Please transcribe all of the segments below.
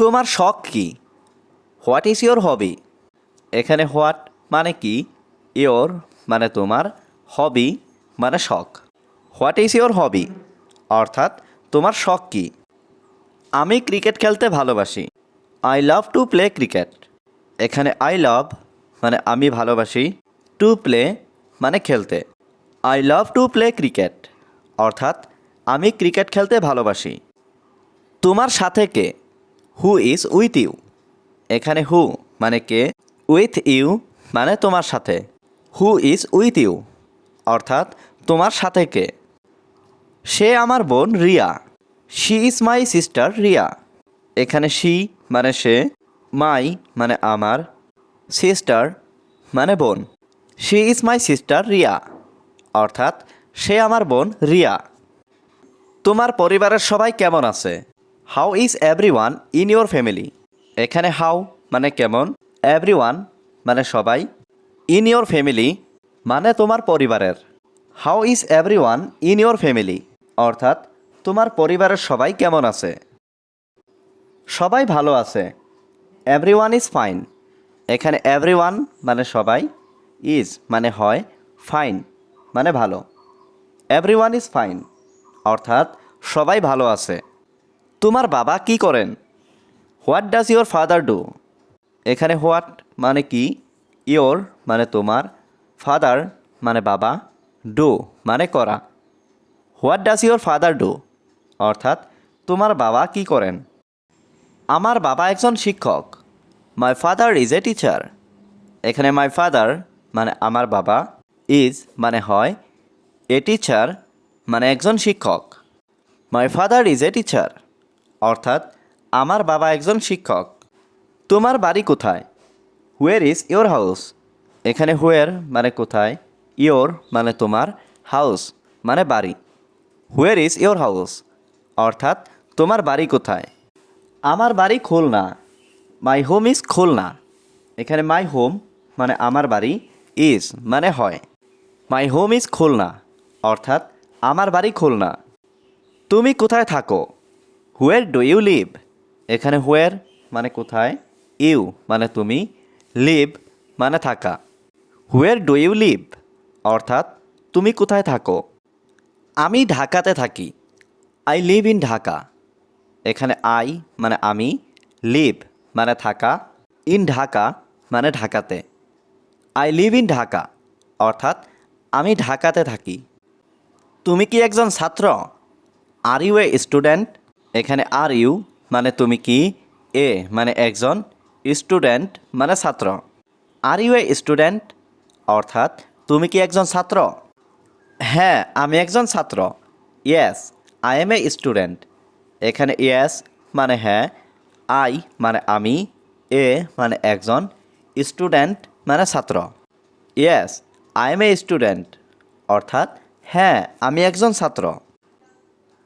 তোমার শখ কি? What is your hobby? এখানে হোয়াট মানে কি, ইয়োর মানে তোমার, হবি মানে শখ। হোয়াট ইজ ইয়োর হবি অর্থাৎ তোমার শখ কি? আমি ক্রিকেট খেলতে ভালোবাসি। I love to play cricket. এখানে আই লাভ মানে আমি ভালোবাসি, টু প্লে মানে খেলতে। I love to play cricket অর্থাৎ আমি ক্রিকেট খেলতে ভালোবাসি। তোমার সাথে কে? Who is with you? এখানে হু মানে কে, উইথ ইউ মানে তোমার সাথে। হু ইজ উইথ ইউ অর্থাৎ তোমার সাথে কে? সে আমার বোন Riya. She is my sister Riya. এখানে শি মানে সে, মাই মানে আমার, সিস্টার মানে বোন। She is my sister Riya অর্থাৎ সে আমার বোন রিয়া। তোমার পরিবারের সবাই কেমন আছে? How is everyone in your family? এখানে হাউ মানে কেমন, এভরিওয়ান মানে সবাই, ইন ইয়োর ফ্যামিলি মানে তোমার পরিবারের। How is everyone in your family অর্থাৎ তোমার পরিবারের সবাই কেমন আছে? সবাই ভালো আছে। Everyone is fine. এখানে এভরিওয়ান মানে সবাই, ইজ মানে হয়, ফাইন মানে ভালো। এভরিওয়ান ইজ ফাইন অর্থাৎ সবাই ভালো আছে। তোমার বাবা কি করেন? What does your father do? এখানে হোয়াট মানে কি, ইয়োর মানে তোমার, ফাদার মানে বাবা, ডু মানে করা। What does your father do অর্থাৎ তোমার বাবা কি করেন? আমার বাবা একজন শিক্ষক। My father is a teacher. এখানে মাই ফাদার মানে আমার বাবা, ইজ মানে হয়, এ টিচার মানে একজন শিক্ষক। My father is a teacher অর্থাৎ আমার বাবা একজন শিক্ষক। তোমার বাড়ি কোথায়? হুয়ের ইজ ইয়োর হাউস? এখানে হুয়ের মানে কোথায়, ইয়োর মানে তোমার, হাউস মানে বাড়ি। হুয়ের ইজ ইয়োর হাউস অর্থাৎ তোমার বাড়ি কোথায়? আমার বাড়ি Khulna. My home is Khulna. এখানে মাই হোম মানে আমার বাড়ি, ইজ মানে হয়। মাই হোম ইজ খুলনা অর্থাৎ আমার বাড়ি খুলনা। তুমি কোথায় থাকো? হুয়ের ডু ইউ লিভ? এখানে হুয়ের মানে কোথায়, ইউ মানে তুমি, লিভ মানে থাকা। হুয়ের ডু ইউ লিভ অর্থাৎ তুমি কোথায় থাকো? আমি ঢাকাতে থাকি। I live in Dhaka. এখানে আই মানে আমি, লিভ মানে থাকা, ইন ঢাকা মানে ঢাকাতে। আই লিভ ইন ঢাকা অর্থাৎ আমি ঢাকাতে থাকি। তুমি কি একজন ছাত্র? Are you a student? এখানে আর ইউ মানে তুমি কি, এ মানে একজন, স্টুডেন্ট মানে ছাত্র। আর ইউ এ স্টুডেন্ট অর্থাৎ তুমি কি একজন ছাত্র? হ্যাঁ আমি একজন ছাত্র। Yes I M A student. এখানে ইয়েস মানে হ্যাঁ, আই মানে আমি, এ মানে একজন, স্টুডেন্ট মানে ছাত্র। Yes I M a student অর্থাৎ হ্যাঁ আমি একজন ছাত্র।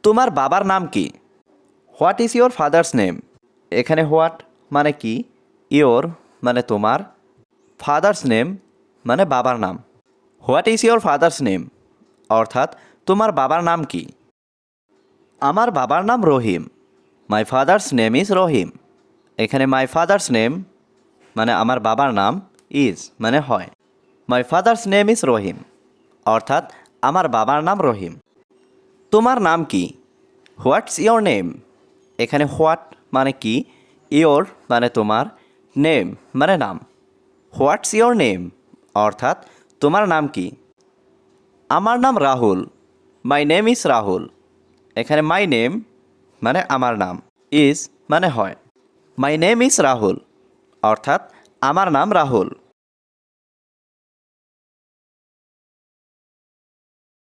তোমার বাবার নাম কি? What is your father's name? এখানে হোয়াট মানে কি, ইয়োর মানে তোমার, ফাদার্স নেম মানে বাবার নাম। What is your father's name অর্থাৎ তোমার বাবার নাম কি? আমার বাবার নাম রহিম। মাই ফাদার্স নেম ইজ রহিম। এখানে মাই ফাদার্স নেম মানে আমার বাবার নাম, ইজ মানে হয়। মাই ফাদার্স নেম ইজ রহিম অর্থাৎ আমার বাবার নাম রহিম। তোমার নাম কি? What's your name? এখানে হোয়াট মানে কি, ইয়োর মানে তোমার, নেম মানে নাম। হোয়াটস ইয়োর নেম অর্থাৎ তোমার নাম কি? আমার নাম Rahul. My name is Rahul. এখানে মাই নেম মানে আমার নাম, ইজ মানে হয়। মাই নেম ইজ রাহুল অর্থাৎ আমার নাম রাহুল।